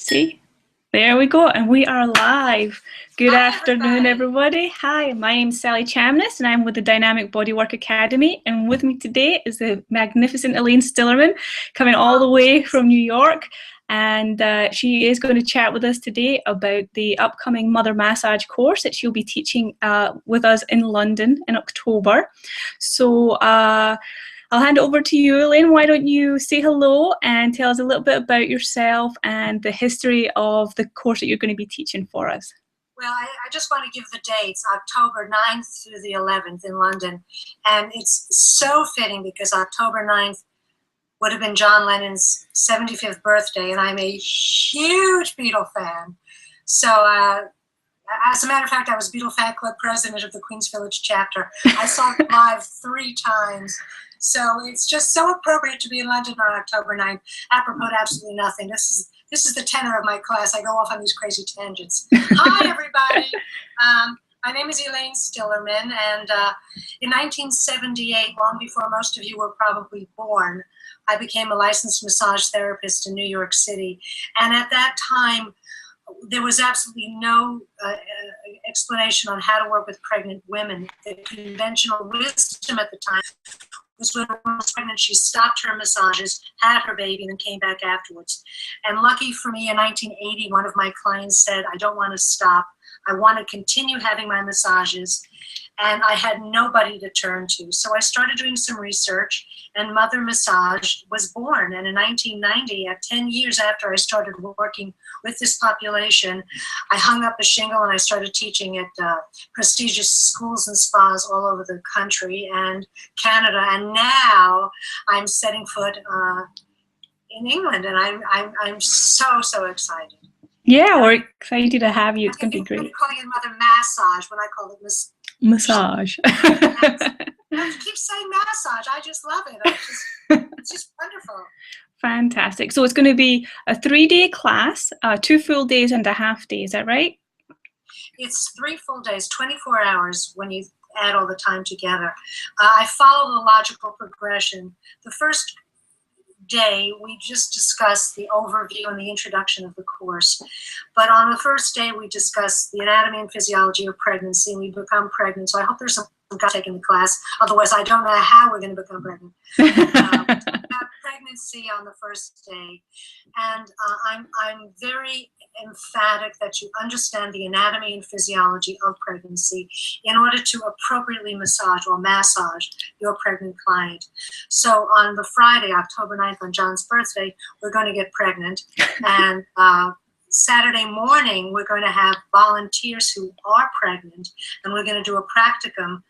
See, there we go, and we are live. Good Hi, afternoon, everybody. Hi, my name's Sally Chamness, and I'm with the Dynamic Bodywork Academy. And with me today is the magnificent Elaine Stillerman, coming all the way from New York. And she is going to chat with us today about the upcoming MotherMassage course that she'll be teaching with us in London in October. So I'll hand it over to you, Elaine. Why don't you say hello and tell us a little bit about yourself and the history of the course that you're going to be teaching for us. Well, I just want to give the dates, October 9th through the 11th in London. And it's so fitting because October 9th would have been John Lennon's 75th birthday, and I'm a huge Beatle fan. So as a matter of fact, I was Beatle Fan Club president of the Queens Village chapter. I saw it live 3 times. So it's just so appropriate to be in London on October 9th, apropos to absolutely nothing. This is the tenor of my class. I go off on these crazy tangents. Hi, everybody. My name is Elaine Stillerman, and in 1978, long before most of you were probably born, I became a licensed massage therapist in New York City. And at that time, there was absolutely no explanation on how to work with pregnant women. The conventional wisdom at the time was when a woman was pregnant, she stopped her massages, had her baby, and then came back afterwards. And lucky for me, in 1980, one of my clients said, I don't want to stop. I want to continue having my massages. And I had nobody to turn to. So I started doing some research, and MotherMassage was born. And in 1990, at 10 years after I started working with this population, I hung up a shingle and I started teaching at prestigious schools and spas all over the country and Canada. And now I'm setting foot in England, and I'm so excited. Yeah, we're excited to have you. It's going to be great. I'm calling it MotherMassage when I call it massage. I keep saying massage. I just love it. It's just wonderful. Fantastic. So it's going to be a 3-day class, 2 full days and a half day. Is that right? It's 3 full days, 24 hours when you add all the time together. I follow the logical progression. The first day, we just discussed the overview and the introduction of the course. But on the first day, we discussed the anatomy and physiology of pregnancy, and we become pregnant. So I hope there's some guy taking the class. Otherwise, I don't know how we're going to become pregnant. Pregnancy on the first day. And I'm very emphatic that you understand the anatomy and physiology of pregnancy in order to appropriately massage your pregnant client. So on the Friday, October 9th, on John's birthday, we're going to get pregnant. And Saturday morning, we're going to have volunteers who are pregnant, and we're going to do a practicum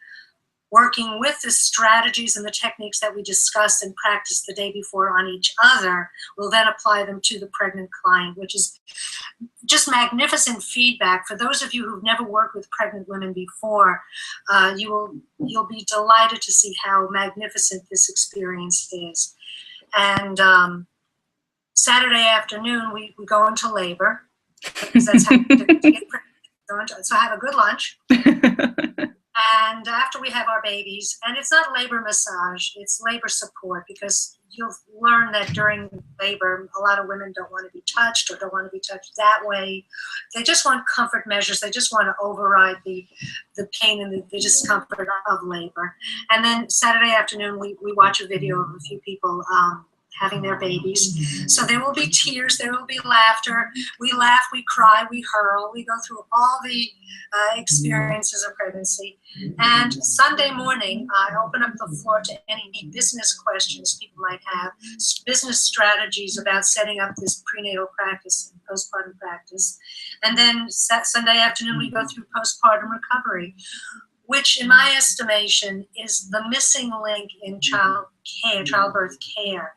working with the strategies and the techniques that we discussed and practiced the day before on each other. We'll then apply them to the pregnant client, which is just magnificent feedback. For those of you who've never worked with pregnant women before, you'll be delighted to see how magnificent this experience is. And Saturday afternoon, we go into labor, because that's how to get pregnant. So have a good lunch. And after we have our babies, and it's not labor massage, it's labor support, because you'll learn that during labor, a lot of women don't want to be touched or don't want to be touched that way. They just want comfort measures. They just want to override the pain and the discomfort of labor. And then Saturday afternoon, we watch a video of a few people having their babies. So there will be tears, there will be laughter. We laugh, we cry, we hurl, we go through all the experiences of pregnancy. And Sunday morning, I open up the floor to any business questions people might have, business strategies about setting up this prenatal practice and postpartum practice. And then Sunday afternoon, we go through postpartum recovery, which in my estimation is the missing link in childbirth care.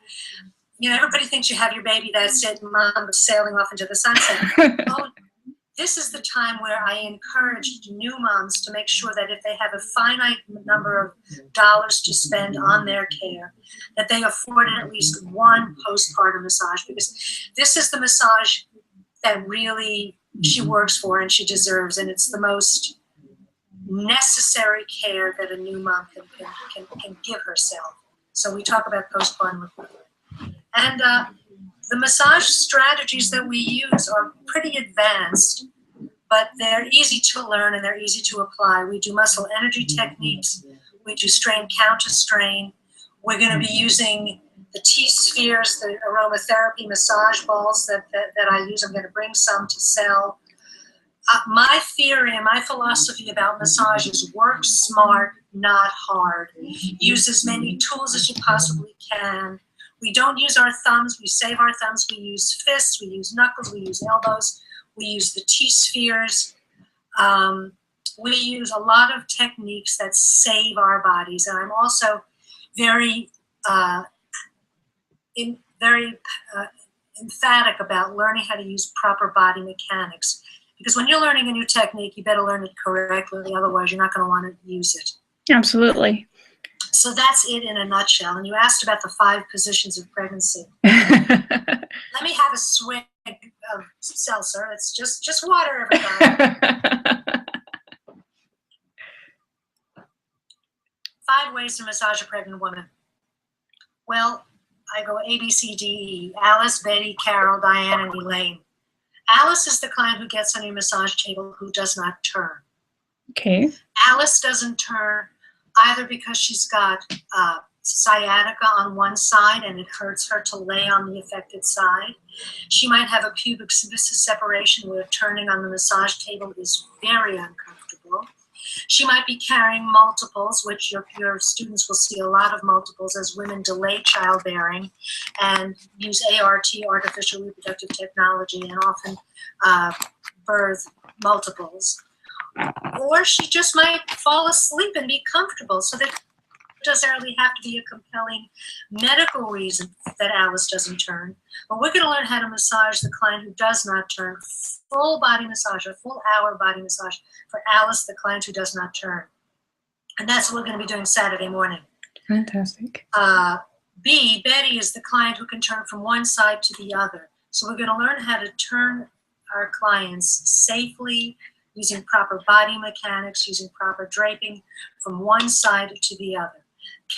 You know, everybody thinks you have your baby, that's it, mom sailing off into the sunset. Oh, this is the time where I encourage new moms to make sure that if they have a finite number of dollars to spend on their care, that they afford at least one postpartum massage, because this is the massage that really she works for and she deserves, and it's the most necessary care that a new mom can give herself. So we talk about postpartum recovery. And The massage strategies that we use are pretty advanced, but they're easy to learn and they're easy to apply. We do muscle energy techniques. We do strain counter strain. We're going to be using the T-spheres, the aromatherapy massage balls that I use. I'm going to bring some to sell. My theory and my philosophy about massage is work smart, not hard. Use as many tools as you possibly can. We don't use our thumbs. We save our thumbs. We use fists. We use knuckles. We use elbows. We use the T-spheres. We use a lot of techniques that save our bodies. And I'm also very emphatic about learning how to use proper body mechanics. Because when you're learning a new technique, you better learn it correctly. Otherwise, you're not going to want to use it. Absolutely. So that's it in a nutshell. And you asked about the 5 positions of pregnancy. Let me have a swig of seltzer. It's just water, everybody. 5 ways to massage a pregnant woman. Well, I go A, B, C, D, E. Alice, Betty, Carol, Diane, and Elaine. Alice is the client who gets on your massage table who does not turn. Okay. Alice doesn't turn either because she's got sciatica on one side and it hurts her to lay on the affected side. She might have a pubic symphysis separation where turning on the massage table is very uncomfortable. She might be carrying multiples, which your students will see a lot of multiples as women delay childbearing and use ART, artificial reproductive technology, and often birth multiples. Or she just might fall asleep and be comfortable. So there doesn't really have to be a compelling medical reason that Alice doesn't turn. But we're going to learn how to massage the client who does not turn. Full body massage, a full hour body massage for Alice, the client who does not turn. And that's what we're going to be doing Saturday morning. Fantastic. B, Betty is the client who can turn from one side to the other. So we're going to learn how to turn our clients safely, using proper body mechanics, using proper draping from one side to the other.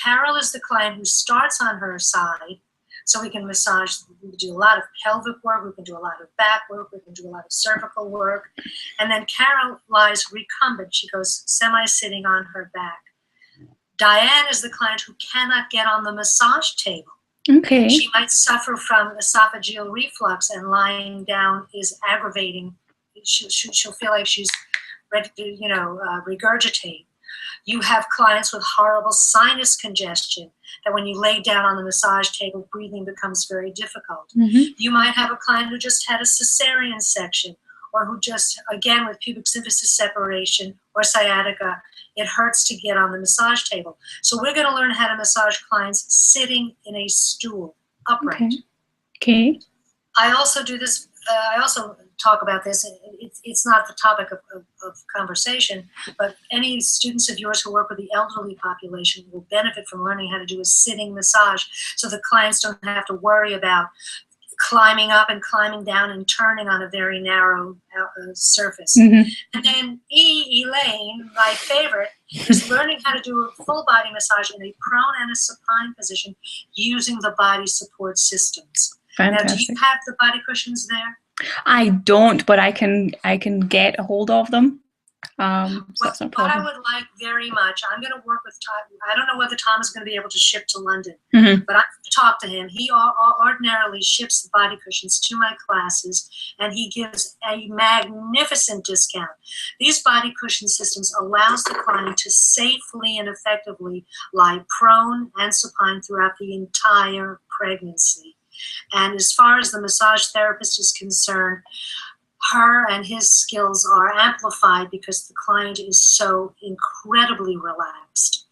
Carol is the client who starts on her side, so we can massage. We can do a lot of pelvic work, we can do a lot of back work, we can do a lot of cervical work. And then Carol lies recumbent. She goes semi-sitting on her back. Diane is the client who cannot get on the massage table. Okay. She might suffer from esophageal reflux, and lying down is aggravating. She'll feel like she's ready to, regurgitate. You have clients with horrible sinus congestion that when you lay down on the massage table, breathing becomes very difficult. Mm-hmm. You might have a client who just had a cesarean section, or who just, again, with pubic symphysis separation or sciatica, it hurts to get on the massage table. So we're going to learn how to massage clients sitting in a stool, upright. Okay. I also do this, I also talk about this. It's not the topic of conversation, but any students of yours who work with the elderly population will benefit from learning how to do a sitting massage so the clients don't have to worry about climbing up and climbing down and turning on a very narrow surface. Mm-hmm. And then E, Elaine, my favorite, is learning how to do a full body massage in a prone and a supine position using the body support systems. Fantastic. Now, do you have the body cushions there? I don't, but I can get a hold of them. So that's no What problem. I would like very much, I'm going to work with Tom. I don't know whether Tom is going to be able to ship to London, Mm-hmm. but I talk to him. He ordinarily ships the body cushions to my classes, and he gives a magnificent discount. These body cushion systems allows the client to safely and effectively lie prone and supine throughout the entire pregnancy. And as far as the massage therapist is concerned, her and his skills are amplified because the client is so incredibly relaxed.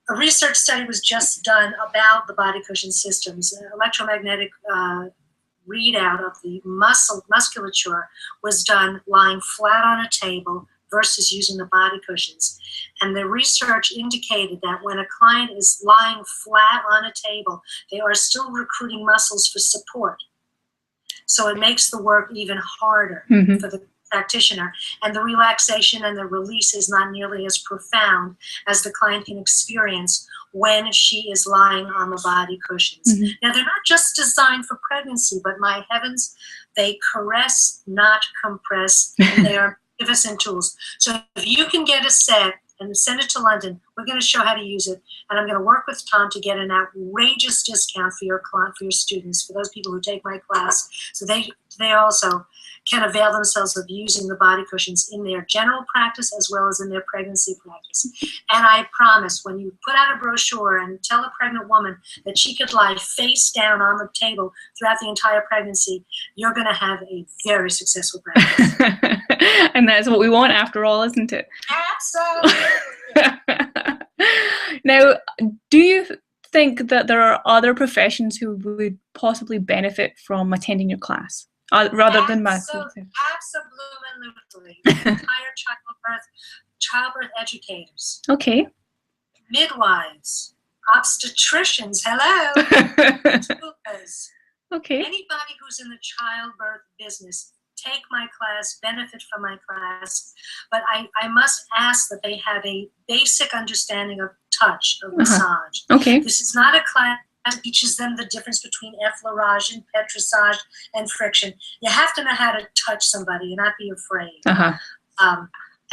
A research study was just done about the body cushion systems. An electromagnetic readout of the musculature was done lying flat on a table versus using the body cushions. And the research indicated that when a client is lying flat on a table, they are still recruiting muscles for support. So it makes the work even harder Mm-hmm. for the practitioner, and the relaxation and the release is not nearly as profound as the client can experience when she is lying on the body cushions. Mm-hmm. Now, they're not just designed for pregnancy, but my heavens, they caress, not compress, and they are magnificent tools. So if you can get a set and send it to London, we're going to show how to use it, and I'm going to work with Tom to get an outrageous discount for your client, for your students, for those people who take my class, so they also can avail themselves of using the body cushions in their general practice as well as in their pregnancy practice. And I promise, when you put out a brochure and tell a pregnant woman that she could lie face down on the table throughout the entire pregnancy, you're going to have a very successful practice. And that's what we want after all, isn't it? Absolutely. Now, do you think that there are other professions who would possibly benefit from attending your class? Rather than massage. Absolutely. Entire childbirth educators. Okay. Midwives, obstetricians, hello. Doulas. Okay. Anybody who's in the childbirth business, take my class, benefit from my class, but I must ask that they have a basic understanding of touch, of massage. Okay. This is not a class that teaches them the difference between effleurage and petrissage and friction. You have to know how to touch somebody and not be afraid.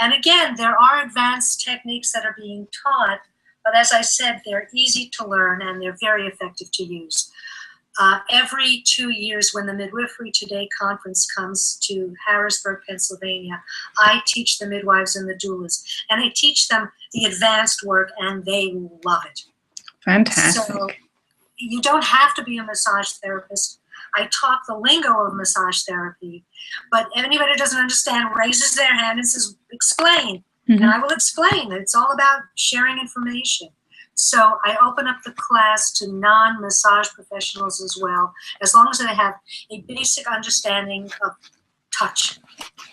And again, there are advanced techniques that are being taught, but as I said, they're easy to learn and they're very effective to use. Every 2 years when the Midwifery Today conference comes to Harrisburg, Pennsylvania, I teach the midwives and the doulas, and I teach them the advanced work, and they love it. Fantastic. So you don't have to be a massage therapist. I talk the lingo of massage therapy, but anybody who doesn't understand raises their hand and says, explain. And I will explain. It's all about sharing information. So I open up the class to non-massage professionals as well, as long as they have a basic understanding of touch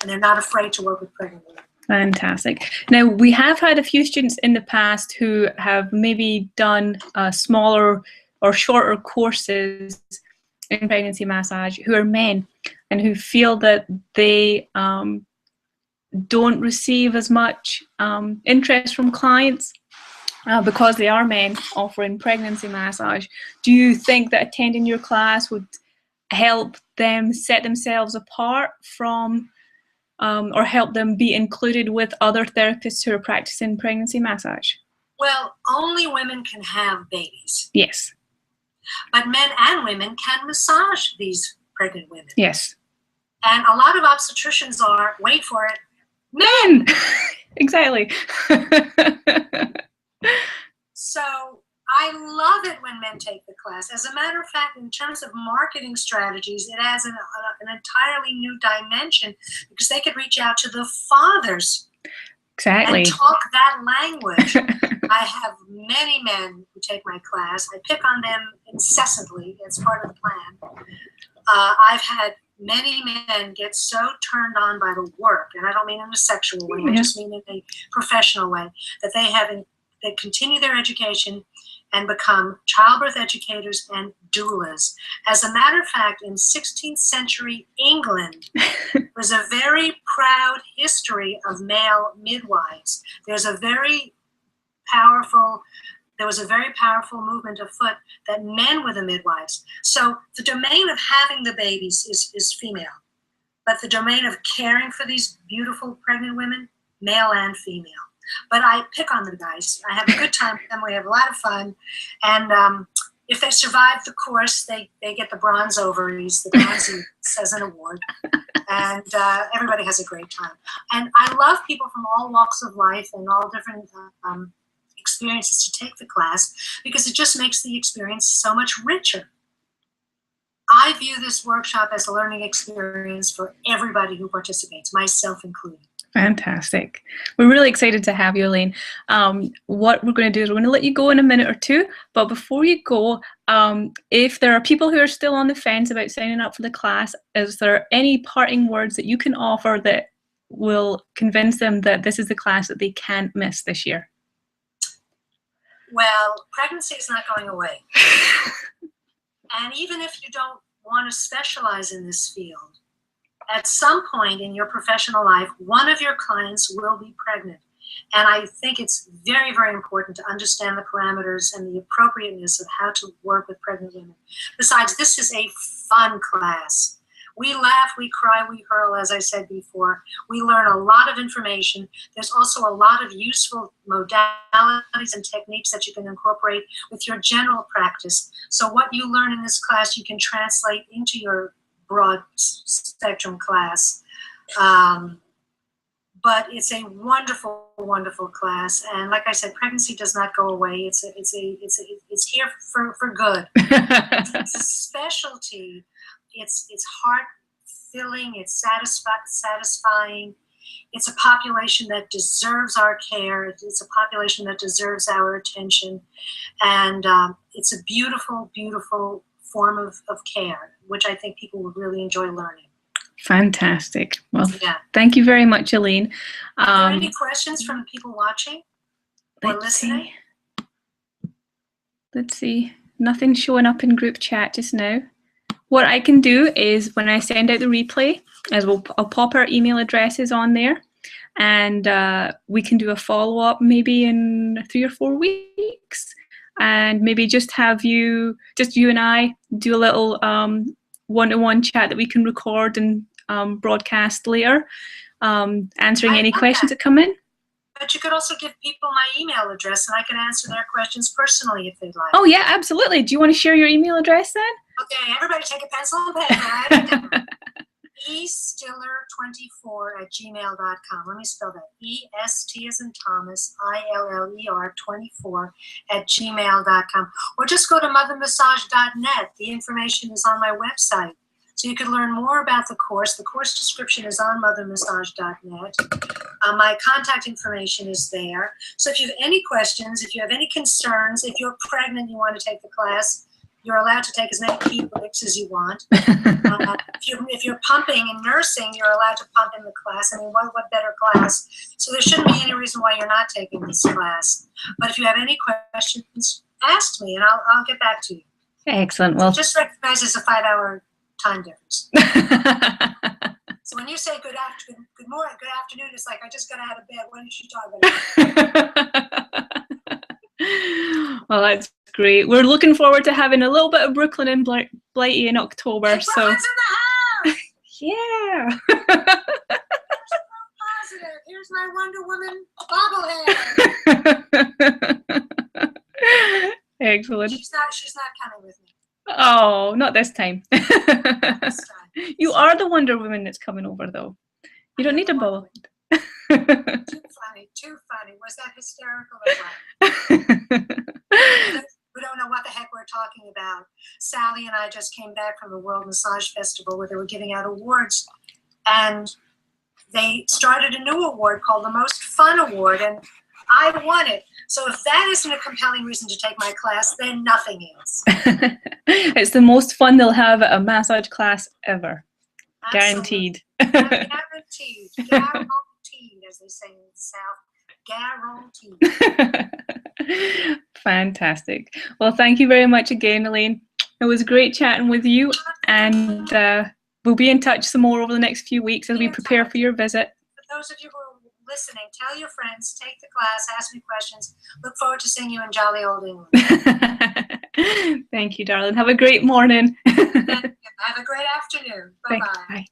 and they're not afraid to work with pregnant women. Fantastic. Now, we have had a few students in the past who have maybe done smaller or shorter courses in pregnancy massage, who are men and who feel that they don't receive as much interest from clients because they are men offering pregnancy massage. Do you think that attending your class would help them set themselves apart from or help them be included with other therapists who are practicing pregnancy massage? Well, only women can have babies. Yes. But men and women can massage these pregnant women. Yes. And a lot of obstetricians are, wait for it, men! Exactly. So I love it when men take the class. As a matter of fact, in terms of marketing strategies, it adds an entirely new dimension because they could reach out to the fathers. Exactly. And talk that language. I have many men who take my class. I pick on them incessantly. It's part of the plan. I've had many men get so turned on by the work, and I don't mean in a sexual way, I just mean in a professional way, that they continue their education and become childbirth educators and doulas. As a matter of fact, in 16th century England, was a very proud history of male midwives. There was a very powerful movement afoot that men were the midwives. So the domain of having the babies is female, but the domain of caring for these beautiful pregnant women, male and female. But I pick on the guys. I have a good time with them. We have a lot of fun. And if they survive the course, they get the bronze ovaries, the bronze as an award. And everybody has a great time. And I love people from all walks of life and all different experiences to take the class because it just makes the experience so much richer. I view this workshop as a learning experience for everybody who participates, myself included. Fantastic. We're really excited to have you, Elaine. What we're going to do is we're going to let you go in a minute or two, but before you go, if there are people who are still on the fence about signing up for the class, is there any parting words that you can offer that will convince them that this is the class that they can't miss this year? Well, pregnancy is not going away. And even if you don't want to specialize in this field, At some point in your professional life, one of your clients will be pregnant. And I think it's very, very important to understand the parameters and the appropriateness of how to work with pregnant women. Besides, this is a fun class. We laugh, we cry, we hurl, as I said before. We learn a lot of information. There's also a lot of useful modalities and techniques that you can incorporate with your general practice. So what you learn in this class, you can translate into your broad spectrum class. But it's a wonderful, wonderful class. And like I said, pregnancy does not go away. It's here for good. It's a specialty. It's heart-filling. It's satisfying. It's a population that deserves our care. It's a population that deserves our attention. And it's a beautiful, beautiful form of care, which I think people would really enjoy learning. Fantastic. Well, yeah. Thank you very much, Elaine. Are there any questions from people watching or listening? Let's see. Nothing showing up in group chat just now. What I can do is when I send out the replay, I'll pop our email addresses on there, and we can do a follow-up maybe in 3 or 4 weeks, and maybe just you and I do a little one-to-one chat that we can record and broadcast later, answering any questions that come in. But you could also give people my email address, and I can answer their questions personally if they'd like. Oh yeah, absolutely. Do you want to share your email address then? Okay, everybody take a pencil and paper. eStiller24@gmail.com. Let me spell that. EST as in Thomas, ILLER 24@gmail.com. Or just go to MotherMassage.net. The information is on my website. So you can learn more about the course. The course description is on MotherMassage.net. My contact information is there. So if you have any questions, if you have any concerns, if you're pregnant and you want to take the class, you're allowed to take as many key breaks as you want. If you're pumping and nursing, you're allowed to pump in the class. I mean, what better class? So there shouldn't be any reason why you're not taking this class. But if you have any questions, ask me and I'll get back to you. Excellent. Well, just recognize it's a 5-hour time difference. So when you say good morning, good afternoon, it's like I just got out of bed. Why didn't you talk about it? Well, that's great. We're looking forward to having a little bit of Brooklyn and Blighty in October. Hey, so in the house! Yeah. Positive. Here's my Wonder Woman bobblehead. Excellent. She's not coming with me. Oh, not this time. Not this time. You are the Wonder Woman that's coming over, though. You don't need a bobblehead. Too funny. Was that hysterical or what? We don't know what the heck we're talking about. Sally and I just came back from the World Massage Festival where they were giving out awards, and they started a new award called the Most Fun Award, and I won it. So if that isn't a compelling reason to take my class, then nothing is. It's the most fun they'll have at a massage class ever. Guaranteed. Guaranteed. Guaranteed, as they say in the South. Guaranteed. Fantastic. Well, thank you very much again, Elaine. It was great chatting with you, and we'll be in touch some more over the next few weeks as we prepare for your visit. For those of you who are listening, tell your friends, take the class, ask me questions. Look forward to seeing you in jolly old England. Thank you, darling. Have a great morning. Have a great afternoon. Bye-bye. Bye.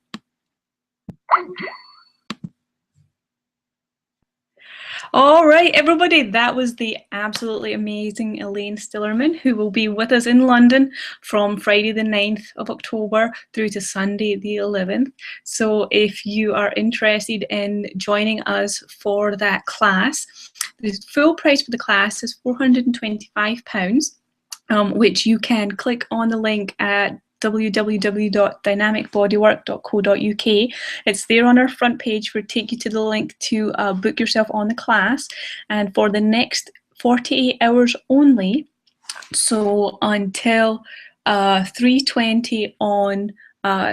All right, everybody, that was the absolutely amazing Elaine Stillerman, who will be with us in London from Friday the 9th of October through to Sunday the 11th. So if you are interested in joining us for that class, the full price for the class is £425, which you can click on the link at www.dynamicbodywork.co.uk. It's there on our front page for take you to the link to book yourself on the class, and for the next 48 hours only, so until 3:20 on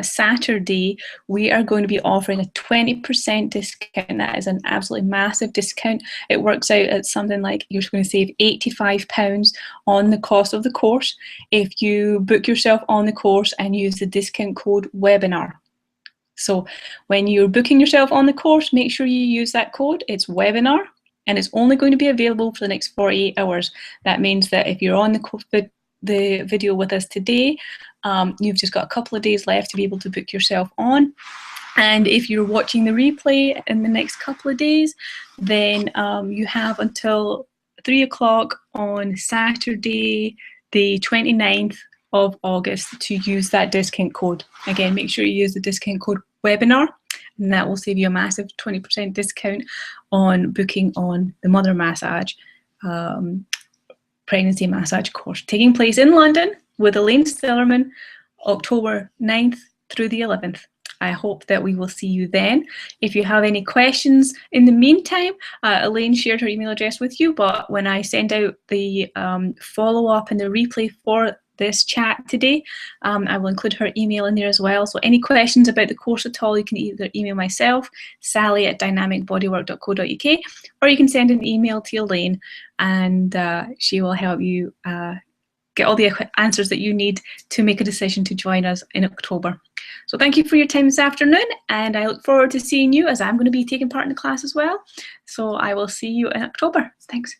Saturday, we are going to be offering a 20% discount. That is an absolutely massive discount. It works out at something like you're going to save £85 on the cost of the course if you book yourself on the course and use the discount code webinar. So when you're booking yourself on the course, make sure you use that code. It's webinar, and it's only going to be available for the next 48 hours. That means that if you're on the video with us today, you've just got a couple of days left to be able to book yourself on. And if you're watching the replay in the next couple of days, then you have until 3 o'clock on Saturday, the 29th of August, to use that discount code. Again, make sure you use the discount code webinar, and that will save you a massive 20% discount on booking on the MotherMassage pregnancy massage course, taking place in London with Elaine Stillerman, October 9th through the 11th. I hope that we will see you then. If you have any questions in the meantime, Elaine shared her email address with you, but when I send out the follow-up and the replay for this chat today, I will include her email in there as well. So any questions about the course at all, you can either email myself, sally@dynamicbodywork.co.uk, or you can send an email to Elaine, and she will help you get all the answers that you need to make a decision to join us in October. So thank you for your time this afternoon, and I look forward to seeing you, as I'm going to be taking part in the class as well. So I will see you in October. Thanks.